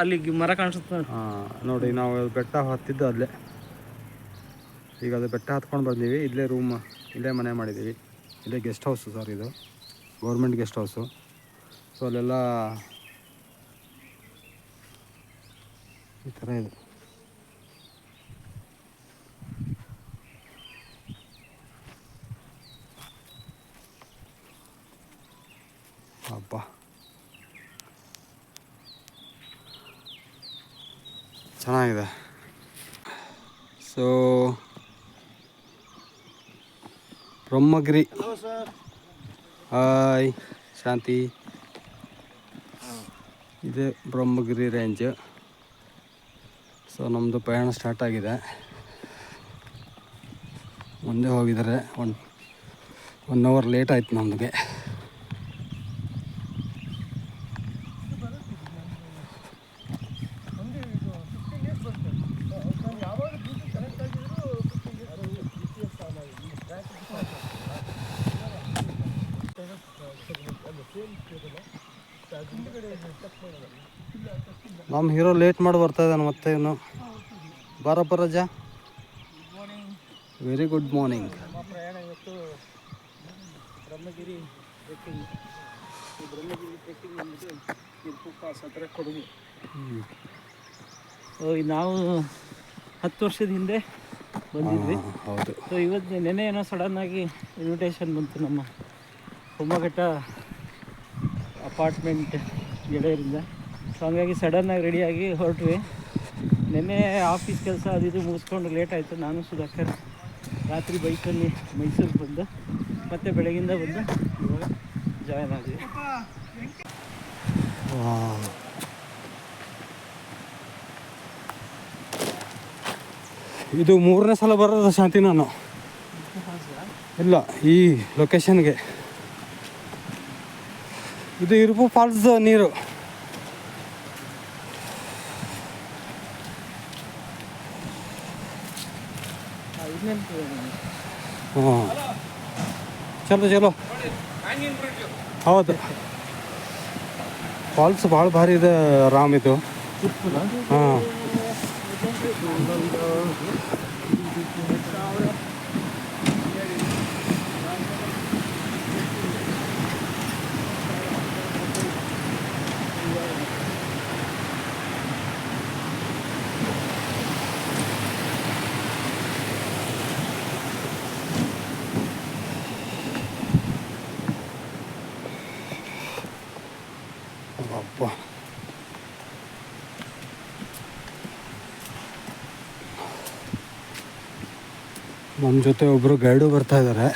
ಅಲ್ಲಿ ಮರ ಕಾಣಿಸುತ್ತೆ. ನೋಡಿ ನಾವು ಬೆಟ್ಟ ಹತ್ತಿದ್ದು ಅಲ್ಲೇ. ಈಗ ಅದು ಬೆಟ್ಟ ಹತ್ಕೊಂಡು ಬಂದೀವಿ. ಇಲ್ಲೇ ರೂಮ್, ಇಲ್ಲೇ ಮನೆ ಮಾಡಿದ್ದೀವಿ. ಇಲ್ಲೇ ಗೆಸ್ಟ್ ಹೌಸು ಸರ್, ಇದು ಗೌರ್ಮೆಂಟ್ ಗೆಸ್ಟ್ ಹೌಸು. ಸೊ ಅಲ್ಲೆಲ್ಲ ಈ ಥರ ಇದೆ. ಅಬ್ಬಾ, ಚೆನ್ನಾಗಿದೆ. ಸೊ ಬ್ರಹ್ಮಗಿರಿ. ಹಾಯ್ ಶಾಂತಿ. ಇದೆ ಬ್ರಹ್ಮಗಿರಿ ರೇಂಜ್. ಸೊ ನಮ್ಮದು ಪ್ರಯಾಣ ಸ್ಟಾರ್ಟ್ ಆಗಿದೆ. ಮುಂದೆ ಹೋಗಿದ್ದಾರೆ. ಒನ್ ಅವರ್ ಲೇಟ್ ಆಯ್ತು ನಮಗೆ. ನಮ್ಮ ಹೀರೋ ಲೇಟ್ ಮಾಡಿ ಬರ್ತಾ ಇದ್ದಾನೆ ಮತ್ತೆ. ಇನ್ನು ಬಾರಪ್ಪ ರಜಾ. Very good morning. ನಮ್ಮ ಪ್ರಯಾಣ ಇವತ್ತು ಬ್ರಹ್ಮಗಿರಿ ಟ್ರೆಕ್ಕಿಂಗ್. ಈ ಬ್ರಹ್ಮಗಿರಿ ಟ್ರೆಕ್ಕಿಂಗ್ ಬಂದ್ಬಿಟ್ಟು ಇರ್ಪು ಪಾಸ್ ಹತ್ರ ಕೊಡಗು. ನಾವು 10 ವರ್ಷದ ಹಿಂದೆ ಬಂದಿದ್ವಿ. ಹೌದು. ಸೊ ಇವತ್ತು ನೆನ್ನೆ ಏನೋ ಸಡನ್ನಾಗಿ ಇನ್ವಿಟೇಷನ್ ಬಂತು ನಮ್ಮ ಹೊಮ್ಮಘಟ್ಟ ಅಪಾರ್ಟ್ಮೆಂಟ್ ಗೆಳೆಯರಿಂದ. ಸೊ ಹಂಗಾಗಿ ಸಡನ್ನಾಗಿ ರೆಡಿಯಾಗಿ ಹೊರಟ್ವಿ. ನೆನ್ನೆ ಆಫೀಸ್ ಕೆಲಸ ಅದು ಇದು ಮುಗಿಸ್ಕೊಂಡು ಲೇಟ್ ಆಯಿತು. ನಾನು ಸುಧಾಕರ್ ರಾತ್ರಿ ಬೈಕಲ್ಲಿ ಮೈಸೂರಿಗೆ ಬಂದು ಮತ್ತೆ ಬೆಳಗಿಂದ ಬಂದು ಇವಾಗ ಜಾಯ್ನ್ ಆದ್ವಿ. ಇದು 3ನೇ ಸಲ ಬರೋದು ಶಾಂತಿ ನಾನು. ಇಲ್ಲ, ಈ ಲೊಕೇಶನ್ಗೆ. ಇದು ಇರ್ಪು ಫಾಲ್ಸ್ ನೀರು. ಹಾಂ, ಚಲೋ. ಹೌದು, ಫಾಲ್ಸ್ ಭಾಳ ಭಾರಿ ಇದೆ ರಾಮ್ ಇದು. ಹಾಂ, ಅಬ್ಬಾ. ನಮ್ಮ ಜೊತೆ ಒಬ್ಬರು ಗೈಡು ಬರ್ತಾ ಇದ್ದಾರೆ.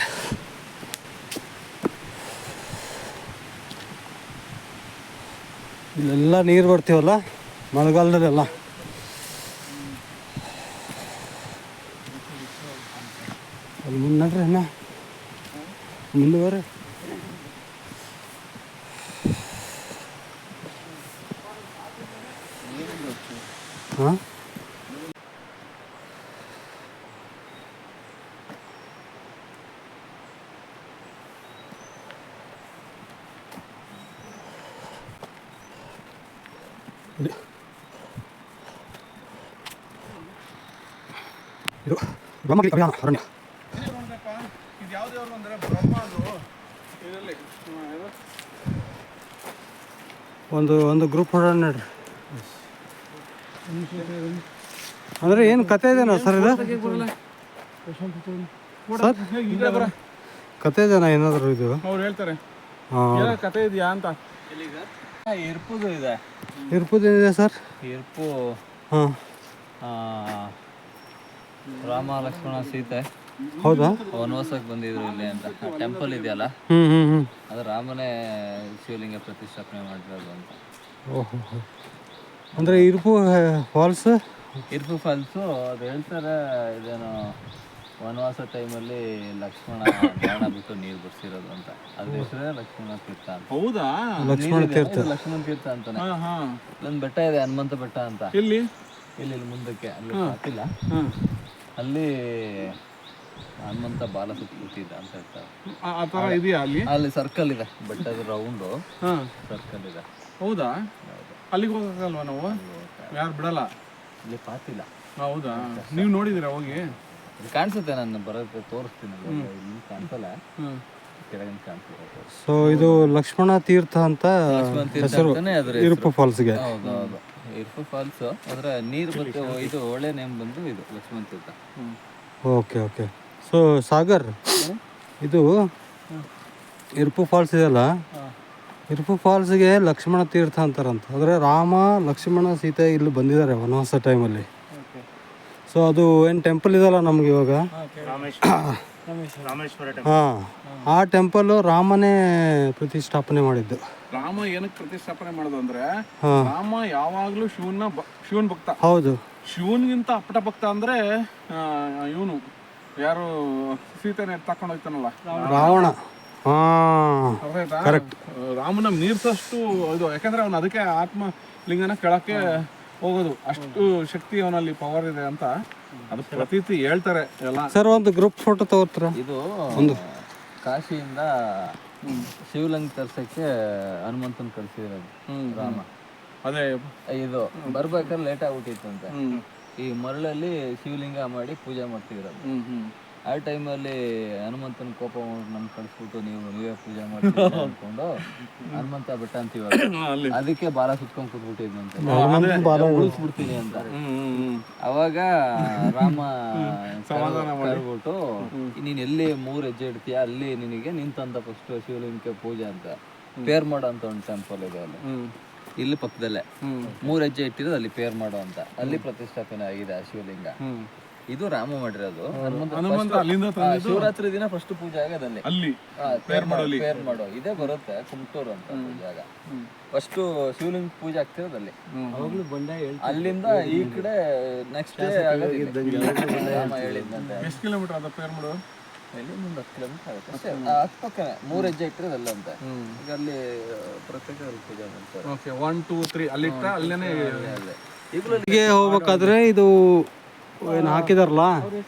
ಇಲ್ಲೆಲ್ಲ ನೀರು ಬರ್ತೀವಲ್ಲ ಮಳೆಗಾಲದಲ್ಲೆಲ್ಲ. ಅಲ್ಲಿ ಮುಂದೆ ನಡ್ರಿ, ಅಣ್ಣ ಮುಂದುವರೆ. ಹಾಂ, ಇದು ಬ್ರಹ್ಮಗಿರಿ ಅಭಿಯಾನ ಅರಣ್ಯ. ಒಂದು ಗ್ರೂಪ್ ಹೊಡೋಣ ನೋಡ್ರಿ. ಅಂದರೆ ಏನು ಕತೆ ಇದೆನಾ ಸರ್ ಇದು? ಸರ್ ಕತೆ ಇದೆನಾ ಏನಾದರೂ ಇದು? ಅವ್ರು ಹೇಳ್ತಾರೆ ಕತೆ ಇದೆಯಾ ಅಂತ. ಇರ್ಪುದು ಇದೆ. ಇರ್ಪುದೇನಿದೆ ಸರ್? ಇರ್ಪು ಹಾಂ, ರಾಮ ಲಕ್ಷ್ಮಣ ಸೀತೆ ಹೌದಾ ವನವಾಸಕ್ಕೆ ಬಂದಿದ್ರು ಇಲ್ಲಿ ಅಂತ. ಟೆಂಪಲ್ ಇದೆಯಲ್ಲ, ಅದು ರಾಮನೇ ಶಿವಲಿಂಗ ಪ್ರತಿಷ್ಠಾಪನೆ ಮಾಡಿರೋದು ಅಂತ. ಓಹೋ, ಅಂದರೆ ಇರ್ಪು ಫಾಲ್ಸ್. ಇರ್ಪು ಫಾಲ್ಸು ಅದು ಹೇಳ್ತಾರೆ, ಇದೇನು ವನವಾಸ ಟೈಮಲ್ಲಿ ಲಕ್ಷ್ಮಣ ಬಾಣ ಬಿಟ್ಟು ನೀರು ಬರ್ಸಿರೋದು ಅಂತ. ಅದ್ರ ಹೆಸರೇ ಲಕ್ಷ್ಮಣ ತೀರ್ಥ ಅಂತ. ಹೌದಾ? ಲಕ್ಷ್ಮಣ ತೀರ್ಥ ಅಂತಾನೆ. ಇಲ್ಲೊಂದು ಬೆಟ್ಟ ಇದೆ, ಹನುಮಂತ ಬೆಟ್ಟ ಅಂತ. ಇಲ್ಲಿ ಮುಂದಕ್ಕೆ ಅಲ್ಲಿ ಗೊತ್ತಿಲ್ಲ. ಅಲ್ಲಿ ಹನುಮಂತ ಬಾಲ ಸುತ್ತ ಕೂತಿದ್ದ ಅಂತ ಹೇಳ್ತಾರೆ. ಅಲ್ಲಿ ಸರ್ಕಲ್ ಇದೆ, ಬೆಟ್ಟದ ರೌಂಡು ಸರ್ಕಲ್ ಇದೆ. ಹೌದಾ? ಅಲ್ಲಿಗೆ ಹೋಗಕ್ಕಲ್ವಾ ನಾವು? ಯಾರು ಬಿಡಲ್ಲ ಇಲ್ಲಿ ಪಾತಿಲ್ಲ. ಹೌದಾ? ನೀವು ನೋಡಿದ್ದೀರಾ ಹೋಗಿ? ಕಾಣಿಸುತ್ತೆ, ನಾನು ಬರೋಕ್ಕೆ ತೋರಿಸ್ತೀನಲ್ಲ, ಇಲ್ಲಿ ಕಾಣಿಸಲ್ಲ, ಕೆಳಗಿನ ಕಾಣಿಸುತ್ತೆ. ಸೊ ಇದು ಲಕ್ಷ್ಮಣ ತೀರ್ಥ ಅಂತ ಹೆಸರು ಇರುಪು ಫಾಲ್ಸ್ಗೆ. ಹೌದು, ಇರ್ಪು ಫಾಲ್ಸ್. ಅದರ ನೀರು ಬಂದು ಇದು ಒಳ್ಳೆ ನೇಮ್ ಬಂದು ಇದು ಲಕ್ಷ್ಮಣ ತೀರ್ಥ. ಓಕೆ. ಸೊ ಸಾಗರ್, ಇದು ಇರ್ಪು ಫಾಲ್ಸ್ ಇದೆಯಲ್ಲ, ಇರ್ಪು ಫಾಲ್ಸ್ಗೆ ಲಕ್ಷ್ಮಣ ತೀರ್ಥ ಅಂತಾರಂತ. ಅಂದರೆ ರಾಮ ಲಕ್ಷ್ಮಣ ಸೀತೆ ಇಲ್ಲಿ ಬಂದಿದ್ದಾರೆ ವನವಾಸ ಟೈಮಲ್ಲಿ. ಸೊ ಅದು ಏನು ಟೆಂಪಲ್ ಇದೆಯಲ್ಲ ನಮ್ಗೆ ಇವಾಗ, ಹಾಂ, ಆ ಟೆಂಪಲ್ ರಾಮನೇ ಪ್ರತಿಷ್ಠಾಪನೆ ಮಾಡಿದ್ದು. ರಾಮ ಏನಕ್ಕೆ ಪ್ರತಿಷ್ಠಾಪನೆ ಮಾಡೋದು ಅಂದ್ರೆ, ರಾಮ ಯಾವಾಗ್ಲೂ ಶಿವನ್ ಭಕ್ತ. ಹೌದು, ಶಿವನ್ಗಿಂತ ಅಪ್ಪಟ ಭಕ್ತ ಅಂದ್ರೆ ಇವನು ಯಾರು ಸೀತೆನ ತಕೊಂಡು ಹೋಗ್ತಾನಲ್ಲ, ರಾವಣ. ಕರೆಕ್ಟ್. ರಾಮನ ಮೀರ್ಸಷ್ಟು ಇದು, ಯಾಕಂದ್ರೆ ಅವನು ಅದಕ್ಕೆ ಆತ್ಮ ಲಿಂಗನ ಕೆಳಕ್ಕೆ ಹೋಗೋದು, ಅಷ್ಟು ಶಕ್ತಿ ಅವನಲ್ಲಿ ಪವರ್ ಇದೆ ಅಂತ ಅದು ಪ್ರತೀತಿ ಹೇಳ್ತಾರೆ ಎಲ್ಲ. ಸರ್ ಒಂದು ಗ್ರೂಪ್ ಫೋಟೋ ತಗೋತಾರ? ಇದು ಕಾಶಿಯಿಂದ ಶಿವಲಿಂಗ ತರ್ಸಕ್ಕೆ ಹನುಮಂತನ್ ಕಳ್ಸಿರೋದು ರಾಮ. ಅದೇ ಇದು ಬರ್ಬೇಕಾದ್ರೆ ಲೇಟ್ ಆಗ್ಬಿಟ್ಟಿತ್ತಂತೆ. ಈ ಮರಳಲ್ಲಿ ಶಿವಲಿಂಗ ಮಾಡಿ ಪೂಜೆ ಮಾಡ್ತಿರೋದು. ಆ ಟೈಮಲ್ಲಿ ಹನುಮಂತನ ಕೋಪ ನಮ್ಗೆ ಕಳಿಸ್ಬಿಟ್ಟು ನೀವೇ ಪೂಜೆ ಮಾಡ್ತೀವಿ ಅನ್ಕೊಂಡು ಹನುಮಂತ ಬೆಟ್ಟ ಅಂತೀವಲ್ಲ, ಅದಕ್ಕೆ ಬಾಲ ಸುತ್ಕೊಂಡ್ ಕೂತ್ಬಿಟ್ಟಿದ್ನಂತೆ, ಉಳಿಸ್ಬಿಡ್ತೀನಿ ಅಂತ. ಅವಾಗ ರಾಮ ಕರ್ಬಿಟ್ಟು, ನೀನ್ ಎಲ್ಲಿ 3 ಹೆಜ್ಜೆ ಇಡ್ತೀಯ ಅಲ್ಲಿ ನಿನಗೆ ನಿಂತಂತ ಫಸ್ಟ್ ಶಿವಲಿಂಗಕ್ಕೆ ಪೂಜೆ ಅಂತ ಪೇರ್ ಮಾಡೋ ಅಂತ ಒಂದು ಟೆಂಪಲ್ ಇದೆ ಅಲ್ಲಿ, ಇಲ್ಲಿ ಪಕ್ಕದಲ್ಲೇ 3 ಹೆಜ್ಜೆ ಇಟ್ಟಿರೋದು ಅಲ್ಲಿ ಪೇರ್ ಮಾಡೋ ಅಂತ, ಅಲ್ಲಿ ಪ್ರತಿಷ್ಠಾಪನೆ ಆಗಿದೆ ಆ ಶಿವಲಿಂಗ. ಇದು ರಾಮ ಮಾಡಿರೋದು. ಶಿವರಾತ್ರಿ ದಿನ ಫಸ್ಟ್ ಪೂಜೆ ಆಗೋದಲ್ಲಿ ಅಲ್ಲಿ ಪೇರ್ ಮಾಡೋ ಇದೇ ಬರುತ್ತೆ, ಕುಮಟೂರು ಅಂತ ಜಾಗ. ಫಸ್ಟ್ ಶಿವಲಿಂಗ ಪೂಜೆ ಆಗ್ತಿರೋದಲ್ಲಿ. ಅಲ್ಲಿಂದ ಈ ಕಡೆ ನೆಕ್ಸ್ಟ್ ಡೇ ರಾಮ ಹೇಳಿದ್ನಂತೆ. ಎಷ್ಟು ಕಿಲೋಮೀಟರ್ ಅದ ಪೇರ್ ಮಾಡೋ? ಇಲ್ಲಿ 10 ಕಿಲೋಮೀಟರ್ ಆಗುತ್ತೆ ಅಷ್ಟೇ. ಪಕ್ಕನೆ 3 ಹೆಜ್ಜೆ ಇಟ್ಟಿರೋದಲ್ಲ ಅಂತ. ಈಗ ಅಲ್ಲಿ ಪ್ರತ್ಯೇಕ ಪೂಜೆ ಮಾಡ್ತಾರೆ. ಓಕೆ, 1 2 3 ಅಲ್ಲಿ ಅಲ್ಲೇನೆ. ಹೀಗೆ ಹೋಗ್ಬೇಕಾದ್ರೆ ಇದು ಏನು ಹಾಕಿದಾರಲ್ಲ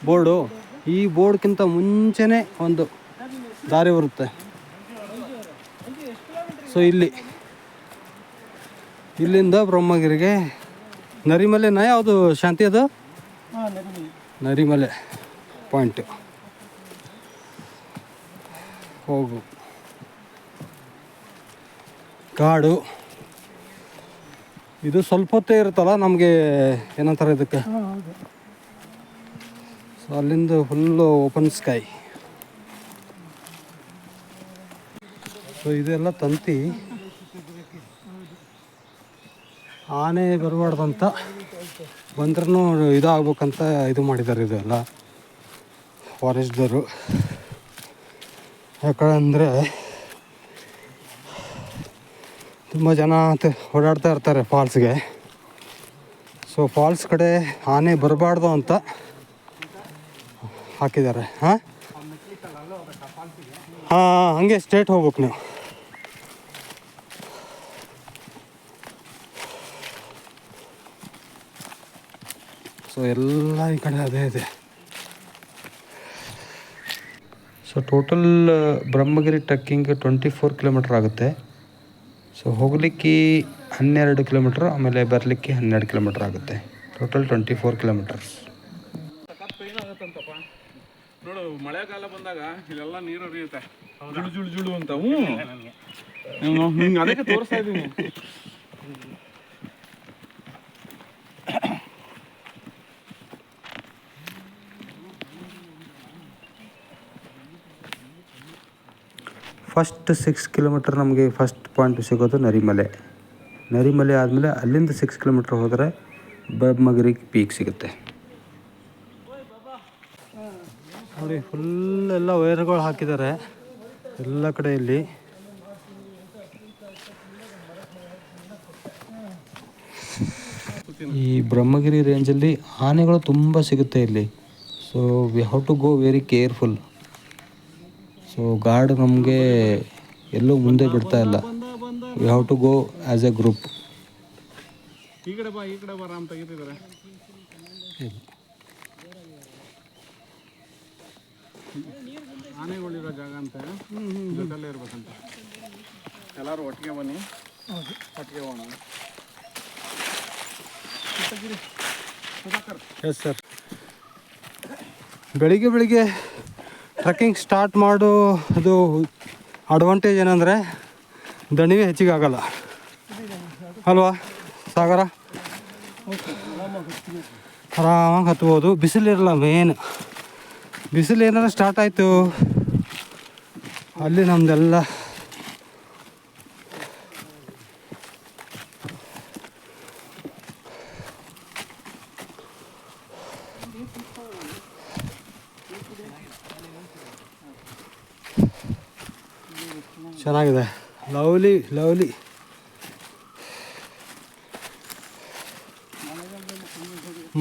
ಬೋರ್ಡು, ಈ ಬೋರ್ಡ್ಗಿಂತ ಮುಂಚೆನೇ ಒಂದು ದಾರಿ ಬರುತ್ತೆ. ಸೊ ಇಲ್ಲಿಂದ ಬ್ರಹ್ಮಗಿರಿಗೆ ನರಿಮಲೆನ ಯಾವುದು ಶಾಂತಿ ಅದು? ನರಿಮಲೆ ಪಾಯಿಂಟ್ ಹೋಗು. ಕಾಡು ಇದು ಸ್ವಲ್ಪ ಹೊತ್ತೇ ಇರುತ್ತಲ್ಲ ನಮಗೆ, ಏನಂತಾರೆ ಇದಕ್ಕೆ, ಸೊ ಅಲ್ಲಿಂದ ಫುಲ್ಲು ಓಪನ್ ಸ್ಕೈ. ಸೊ ಇದೆಲ್ಲ ತಂತಿ, ಆನೆ ಬರಬಾರ್ದಂತ, ಬಂದ್ರೂ ಇದಾಗ್ಬೇಕಂತ ಇದು ಮಾಡಿದ್ದಾರೆ ಇದೆಲ್ಲ ಫಾರೆಸ್ಟ್ದವರು. ಯಾಕಂದರೆ ತುಂಬ ಜನ ಓಡಾಡ್ತಾ ಇರ್ತಾರೆ ಫಾಲ್ಸ್ಗೆ. ಸೊ ಫಾಲ್ಸ್ ಕಡೆ ಆನೆ ಬರಬಾರ್ದು ಅಂತ ಹಾಕಿದ್ದಾರೆ. ಹಾಂ, ಹಂಗೆ ಸ್ಟ್ರೇಟ್ ಹೋಗ್ಬೇಕು ನೀವು. ಸೊ ಎಲ್ಲ ಈ ಕಡೆ ಅದೇ ಇದೆ. So total Brahmagiri trekking 24 kilometre ಆಗುತ್ತೆ. ಸೊ ಹೋಗಲಿಕ್ಕೆ 12 ಕಿಲೋಮೀಟ್ರ್, ಆಮೇಲೆ ಬರಲಿಕ್ಕೆ 12 ಕಿಲೋಮೀಟ್ರ್ ಆಗುತ್ತೆ. Total 24 kilometres. ನೋಡು, ಮಳೆಗಾಲ ಬಂದಾಗ ಇಲ್ಲೆಲ್ಲ ನೀರು ಹರಿಯುತ್ತೆ, ಜುಳು ಅಂತ. ಹಿಂಗೆ ಅದಕ್ಕೆ ತೋರಿಸ್ತಾ ಇದ್ದೀನಿ. ಫಸ್ಟ್ 6 ಕಿಲೋಮೀಟರ್ ನಮಗೆ ಫಸ್ಟ್ ಪಾಯಿಂಟ್ ಸಿಗೋದು ನರಿಮಲೆ. ನರಿಮಲೆ ಆದಮೇಲೆ ಅಲ್ಲಿಂದ 6 ಕಿಲೋಮೀಟ್ರ್ ಹೋದರೆ ಬ್ರಹ್ಮಗಿರಿ ಪೀಕ್ ಸಿಗುತ್ತೆ. ನೋಡಿ, ಫುಲ್ ಎಲ್ಲ ವೈರ್ಗಳು ಹಾಕಿದ್ದಾರೆ ಎಲ್ಲ ಕಡೆಯಲ್ಲಿ. ಈ ಬ್ರಹ್ಮಗಿರಿ ರೇಂಜಲ್ಲಿ ಆನೆಗಳು ತುಂಬ ಸಿಗುತ್ತೆ ಇಲ್ಲಿ. So we have to go very careful. So guard ನಮಗೆ ಎಲ್ಲೂ ಮುಂದೆ ಬಿಡ್ತಾ ಇಲ್ಲ. We have to go as a group. ಈ ಕಡೆ ಬಾ ರಾಮ್ ತೆಗಿತಿದ್ದಾರೆ. ಆನೆಗಳಿರೋ ಜಾಗ ಅಂತ, ಜೊತೆಲ್ಲೇ ಇರ್ಬೇಕಂತ. ಎಲ್ಲರೂ ಒಟ್ಟಿಗೆ ಬನ್ನಿ, ಒಟ್ಟಿಗೆ ಹೋಗೋಣ. Yes sir. ಬೆಳಿಗ್ಗೆ ಟ್ರೆಕ್ಕಿಂಗ್ ಸ್ಟಾರ್ಟ್ ಮಾಡೋದು ಅಡ್ವಾಂಟೇಜ್ ಏನಂದರೆ ದಣಿವೆ ಹೆಚ್ಚಿಗೆ ಆಗಲ್ಲ ಅಲ್ವಾ ಸಾಗರ? ಆರಾಮಾಗಿ ಹತ್ಬೋದು. ಬಿಸಿಲಿರಲ್ಲ. ಮೇನ್ ಬಿಸಿಲು ಏನಾರ ಸ್ಟಾರ್ಟ್ ಆಯಿತು ಅಲ್ಲಿ ನಮ್ಮದೆಲ್ಲ ಚೆನ್ನಾಗಿದೆ. ಲವ್ಲಿ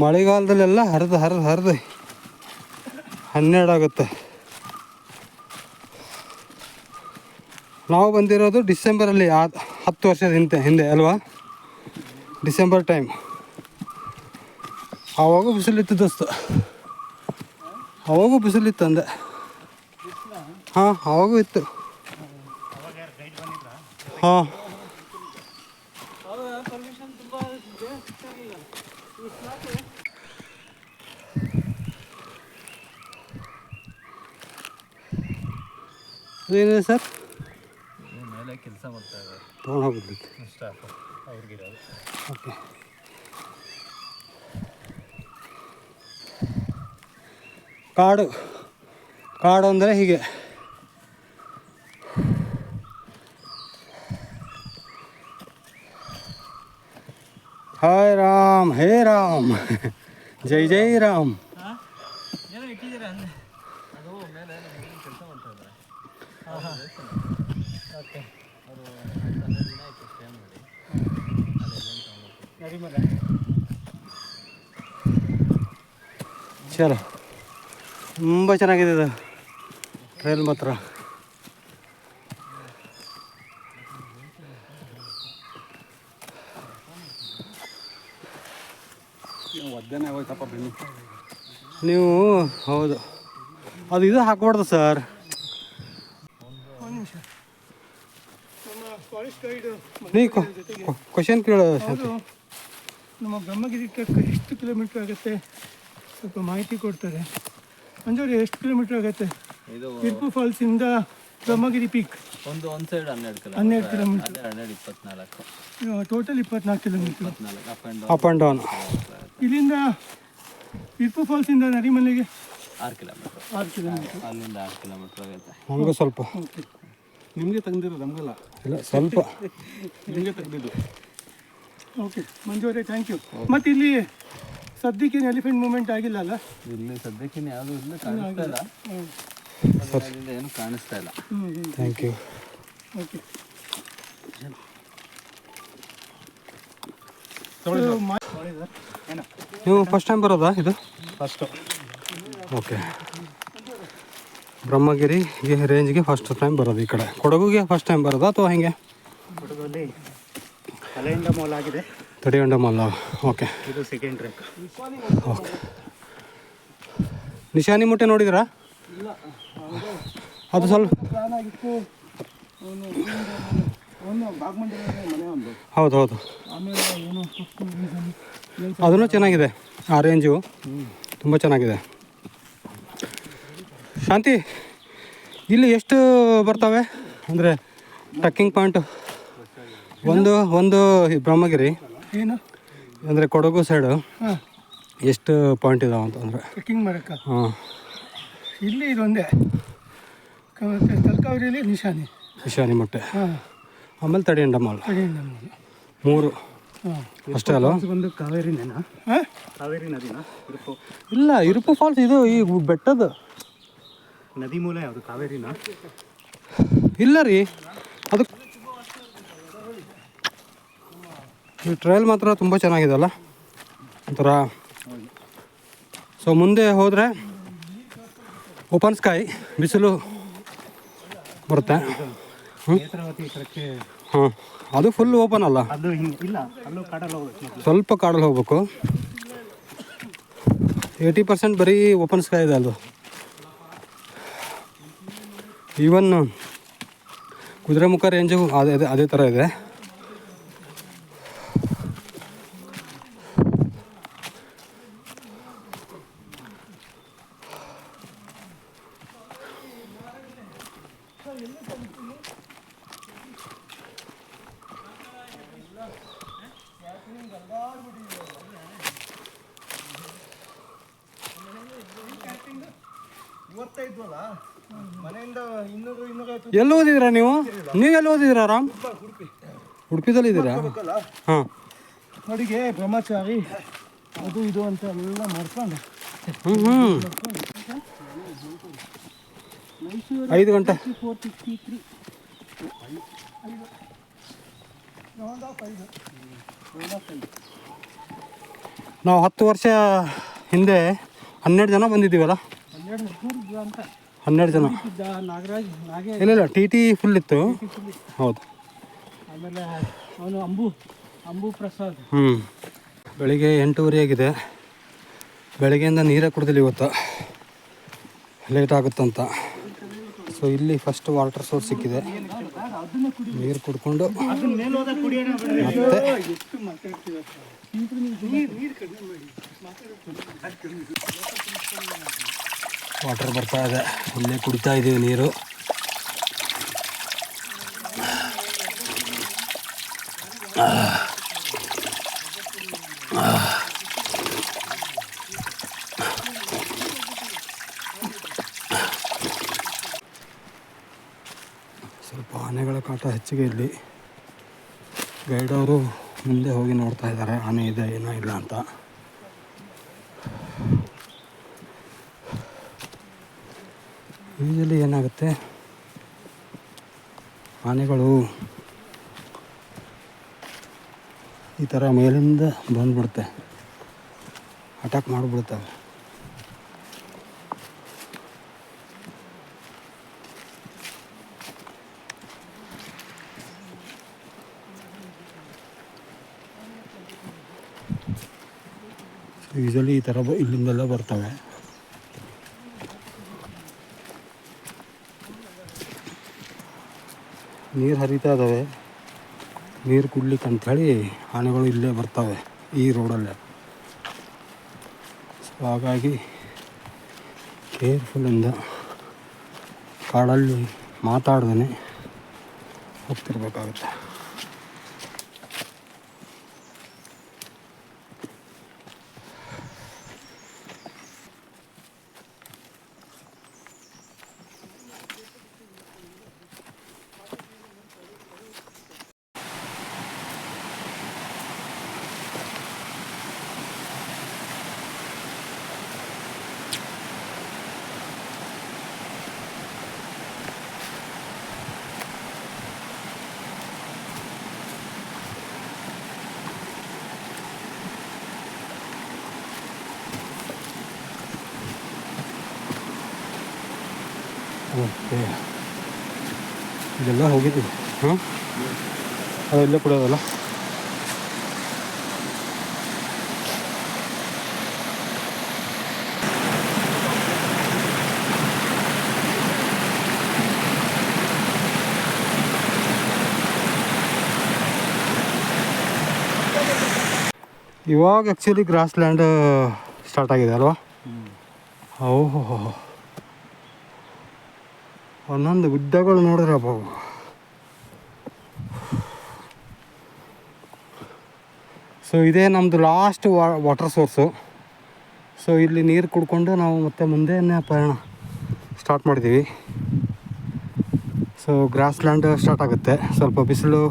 ಮಳೆಗಾಲದಲ್ಲೆಲ್ಲ ಹರಿದು 12 ಆಗುತ್ತೆ. ನಾವು ಬಂದಿರೋದು ಡಿಸೆಂಬರಲ್ಲಿ 10 ವರ್ಷದ ಹಿಂದೆ ಅಲ್ವಾ? December time. ಆವಾಗ ಬಿಸಿಲಿತ್ತು ದೋಸ್ತು, ಅವಾಗೂ ಬಿಸಿಲಿತ್ತು ಅಂದೆ. ಹಾಂ ಅವಾಗೂ ಇತ್ತು. ಹಾಂ ಏನಿದೆ ಸರ್? ಮೇಲೆ ಕೆಲಸ ಮಾಡ್ತಾ ಇದ್ದಾರೆ, ತೊಗೊಂಡೋಗ್ಬಿಡ್ಲಿಕ್ಕೆ. ಸ್ಟಾಫ್ ಅವ್ರಿಗಿರೋದು. ಓಕೆ. ಕಾಡು ಅಂದರೆ ಹೀಗೆ. ಹಾಯ್ ರಾಮ್, ಹೇ ರಾಮ್, ಜೈ ಜೈ ರಾಮ್. ಏನೋ ಇಟ್ಟಿದ್ದೀರಾ ಅಂದರೆ ಅದು ಮೇಲೆ ಕೆಲಸ ಮಾಡ್ತಾ ಇದ್ದಾರೆ. ಓಕೆ ಅವರು 12 ದಿನ ಆಯಿತು ಸ್ಟೇ ಮಾಡಿ. ನಡಿ ಮರ. ಚಲೋ, ತುಂಬ ಚೆನ್ನಾಗಿದೆ ಇದು ಟ್ರೈಲ್ ಮಾತ್ರ. ಒದ್ದೇನೆ ಹೋಯ್ತಪ್ಪ ಬೆನ್ನು. ನೀವು ಹೌದು, ಅದು ಇದು ಹಾಕ್ಬಾರ್ದು ಸರ್. ಫಾರೆಸ್ಟ್ ಗೈಡ್ ನೀ ಕ್ವಶನ್ ಕೇಳೋ. ನಮ್ಮ ಬ್ರಹ್ಮಗಿರಿ ಟ್ರೆಕ್ ಎಷ್ಟು ಕಿಲೋಮೀಟ್ರ್ ಆಗುತ್ತೆ ಸ್ವಲ್ಪ ಮಾಹಿತಿ ಕೊಡ್ತಾರೆ. ಮಂಜೂರಿ ಎಷ್ಟು ಕಿಲೋಮೀಟ್ರ್ ಆಗುತ್ತೆ ಇದು ಇರ್ಪು ಫಾಲ್ಸಿಂದ ಬ್ರಹ್ಮಗಿರಿ ಪೀಕ್? ಒಂದು side 12 kilometre. 12-24 total 24 kilometre. Up and down. ಇಲ್ಲಿಂದ ಇರ್ಪು ಫಾಲ್ಸಿಂದ ನರಿಮನೆಗೆ 6 ಕಿಲೋಮೀಟ್ರ್. 6 ಕಿಲೋಮೀಟ್ರ್. ಅಲ್ಲಿಂದ 6 ಕಿಲೋಮೀಟ್ರ್ ಆಗುತ್ತೆ. ನಮಗೂ ಸ್ವಲ್ಪ. ಓಕೆ. ನಿಮಗೆ ತೆಗ್ದಿರೋದು ನಮಗಲ್ಲ, ಇಲ್ಲ ಸ್ವಲ್ಪ. ನಿಮಗೆ ತೆಗ್ದಿದ್ದು. ಓಕೆ ಮಂಜೂರೇ, ಥ್ಯಾಂಕ್ ಯು. ಮತ್ತು ಇಲ್ಲಿ ಸದ್ಯಕ್ಕೆ ಎಲಿಫೆಂಟ್ ಮೂವ್ಮೆಂಟ್ ಆಗಿಲ್ಲ ಅಲ್ಲ? ಇಲ್ಲಿ ಸದ್ಯಕ್ಕೆ ಯಾವುದು ಇಲ್ಲಿ ಕಾಣಿಸ್ತಾ ಇಲ್ಲ. ಅಲ್ಲಿಂದ ಏನು ಕಾಣಿಸ್ತಾ ಇಲ್ಲ. Thank you. ಓಕೆ. ನೀವು ಫಸ್ಟ್ ಟೈಮ್ ಬರೋದಾ ಇದು? ಫಸ್ಟು. ಓಕೆ. ಬ್ರಹ್ಮಗಿರಿಗೆ ರೇಂಜ್ಗೆ ಫಸ್ಟ್ ಟೈಮ್ ಬರೋದು. ಈ ಕಡೆ ಕೊಡಗುಗೆ ಫಸ್ಟ್ ಟೈಮ್ ಬರೋದಾ ಅಥವಾ ಹೆಂಗೆ? ಕೊಡಗಲ್ಲಿ ತಲೆಯಿಂದ ಮೋಲ್ ಆಗಿದೆ, ತಡಿಯಂಡಮಲ್ಲ. ಓಕೆ. ಇದು ಸೆಕೆಂಡ್ ಟ್ರ್ಯಾಕ್. ಓಕೆ. ನಿಶಾನಿ ಮುಟ್ಟೆ ನೋಡಿದ್ರಾ? ಅದು ಸ್ವಲ್ಪ ಪ್ಲಾನ್ ಆಗಿತ್ತು. ಅವನು ಬಾಗ್ಮಂಡಿಯಲ್ಲಿ ಮನೆ ಒಂದು, ಹೌದು. ಆಮೇಲೆ ಏನೋ ಅದೂ ಚೆನ್ನಾಗಿದೆ. ಆ ರೇಂಜು ತುಂಬ ಚೆನ್ನಾಗಿದೆ. ಶಾಂತಿ, ಇಲ್ಲಿ ಎಷ್ಟು ಬರ್ತವೆ ಅಂದರೆ ಟ್ರಕ್ಕಿಂಗ್ ಪಾಯಿಂಟ್? ಒಂದು ಬ್ರಹ್ಮಗಿರಿ ಏನು ಅಂದರೆ ಕೊಡಗು ಸೈಡು ಹಾಂ ಎಷ್ಟು ಪಾಯಿಂಟ್ ಇದಾವೆ ಅಂತಂದರೆ? ಟ್ರೆಕ್ಕಿಂಗ್ ಮಾಡೋಕ್ಕೆ ಹಾಂ, ಇಲ್ಲಿ ಇದೊಂದೇ. ತಲಕಾವೇರಿಯಲ್ಲಿ ನಿಶಾನಿ ಮುಟ್ಟೆ, ಹಾಂ, ಆಮೇಲೆ ತಡಿಯಂಡಮಾಲ್, ಕಡಿಯಂಡಮಾಲ್. 3 ಹಾಂ ಅಷ್ಟೇ ಅಲ್ವಾ? ಒಂದು ಕಾವೇರಿನೇನಾ? ಹಾಂ ಕಾವೇರಿ ನದಿನಾ? ಇಲ್ಲ, ಇರುಪು ಫಾಲ್ಸ್ ಇದು ಈ ಬೆಟ್ಟದ ನದಿ ಮೂಲ ಯಾವುದು? ಕಾವೇರಿನಾ? ಇಲ್ಲ ರೀ, ಅದು ಈ ಟ್ರೈಲ್ ಮಾತ್ರ ತುಂಬ ಚೆನ್ನಾಗಿದೆಲ್ಲ ಒಂಥರ. ಸೊ ಮುಂದೆ ಹೋದರೆ ಓಪನ್ ಸ್ಕೈ, ಬಿಸಿಲು ಬರುತ್ತೆ. ನೇತ್ರಾವತಿ ಟ್ರಕ್ಕೆ ಹಾಂ, ಅದು ಫುಲ್ ಓಪನ್ ಅಲ್ಲ, ಅದು ಹಿಂಗೆ ಇಲ್ಲ, ಅಲ್ಲೂ ಕಾಡಲ್ಲಿ ಹೋಗ್ಬೇಕು ಮೊದಲು. ಸ್ವಲ್ಪ ಕಾಡಲ್ಲಿ ಹೋಗ್ಬೇಕು. 80% ಬರೀ ಓಪನ್ ಸ್ಕೈ ಇದೆ ಅದು. ಈವನ್ ಕುದುರೆಮುಖ ರೇಂಜು ಅದೇ ಥರ ಇದೆ. ಬರ್ತಾ ಇದ್ವಲ್ಲ ಮನೆಯಿಂದ 200-250 ಎಲ್ಲಿ ಓದಿದ್ದೀರಾ ನೀವು ನೀವೆಲ್ಲಿ ಓದಿದ್ದೀರಾ ರಾಮ್? ಉಡುಪಿದಲ್ಲಿ ಇದ್ದೀರಾ? ಹಾಂ. ಅಡಿಗೆ ಬ್ರಹ್ಮಚಾರಿ ಅದು ಇದು ಅಂತ ಎಲ್ಲ ಮಾಡ್ಕೊಂಡು 5 ಗಂಟೆ. 453 ನಾವು 10 ವರ್ಷ ಹಿಂದೆ 12 ಜನ ಬಂದಿದ್ದೀವಲ್ಲ. 12 ಜನ. ನಾಗರಾಜ್ ಇಲ್ಲ ಟಿ ಟಿ ಫುಲ್ ಇತ್ತು. ಹೌದು. ಆಮೇಲೆ ಅವನು ಅಂಬು ಪ್ರಸಾದ್. ಬೆಳಿಗ್ಗೆ 8:30 ಆಗಿದೆ. ಬೆಳಗ್ಗೆಯಿಂದ ನೀರೇ ಕುಡ್ದಿಲ್ಲ ಇವತ್ತು, ಲೇಟ್ ಆಗುತ್ತಂತ. ಸೊ ಇಲ್ಲಿ ಫಸ್ಟ್ ವಾಟರ್ ಸೋರ್ಸ್ ಸಿಕ್ಕಿದೆ. ನೀರು ಕುಡ್ಕೊಂಡು ಮತ್ತೆ ವಾಟರ್ ಬರ್ತಾ ಇದೆ. ಇಲ್ಲೇ ಕುಡಿತಾ ಇದ್ದೀವಿ ನೀರು. ಸ್ವಲ್ಪ ಆನೆಗಳ ಕಾಟ ಹೆಚ್ಚಿಗೆ ಇಲ್ಲಿ. ಗೈಡ್ ಅವರು ಮುಂದೆ ಹೋಗಿ ನೋಡ್ತಾ ಇದ್ದಾರೆ ಆನೆ ಇದೆ ಏನೋ ಇಲ್ಲ ಅಂತ. ಯೂಶಲಿ ಏನಾಗುತ್ತೆ, ಆನೆಗಳು ಈ ಥರ ಮೇಲಿಂದ ಬಂದ್ಬಿಡುತ್ತೆ, ಅಟ್ಯಾಕ್ ಮಾಡಿಬಿಡ್ತವೆ. ಯೂಶಲಿ ಈ ಥರ ಇಲ್ಲಿಂದೆಲ್ಲ ಬರ್ತವೆ. ನೀರು ಹರಿತಾ ಇದ್ದಾವೆ. ನೀರು ಕುಡ್ಲಿಕ್ಕೆ ಅಂಥೇಳಿ ಆನೆಗಳು ಇಲ್ಲೇ ಬರ್ತವೆ ಈ ರೋಡಲ್ಲೇ. ಸೊ ಹಾಗಾಗಿ ಕೇರ್ಫುಲ್ಲಿಂದ ಕಾಡಲ್ಲಿ ಮಾತಾಡ್ದೇ ಹೋಗ್ತಿರ್ಬೇಕಾಗುತ್ತೆ. ಓಕೆ, ಇದೆಲ್ಲ ಹೋಗಿದ್ದೀವಿ. ಅದೆಲ್ಲ ಕೊಡೋದಲ್ಲ. ಇವಾಗ ಆ್ಯಕ್ಚುಲಿ ಗ್ರಾಸ್ ಲ್ಯಾಂಡ್ ಸ್ಟಾರ್ಟ್ ಆಗಿದೆ ಅಲ್ವಾ? ಓಹೋ, ಒಂದೊಂದು ಗುಡ್ಡಗಳು ನೋಡಿದ್ರೆ ಅಬ್ಬ. ಸೊ ಇದೇ ನಮ್ಮದು ಲಾಸ್ಟ್ ವಾಟರ್ ಸೋರ್ಸು. ಸೊ ಇಲ್ಲಿ ನೀರು ಕುಡ್ಕೊಂಡು ನಾವು ಮತ್ತೆ ಮುಂದೆ ಪ್ರಯಾಣ ಸ್ಟಾರ್ಟ್ ಮಾಡಿದ್ದೀವಿ. ಸೊ ಗ್ರಾಸ್ ಲ್ಯಾಂಡ್ ಸ್ಟಾರ್ಟ್ ಆಗುತ್ತೆ. ಸ್ವಲ್ಪ ಬಿಸಿಲು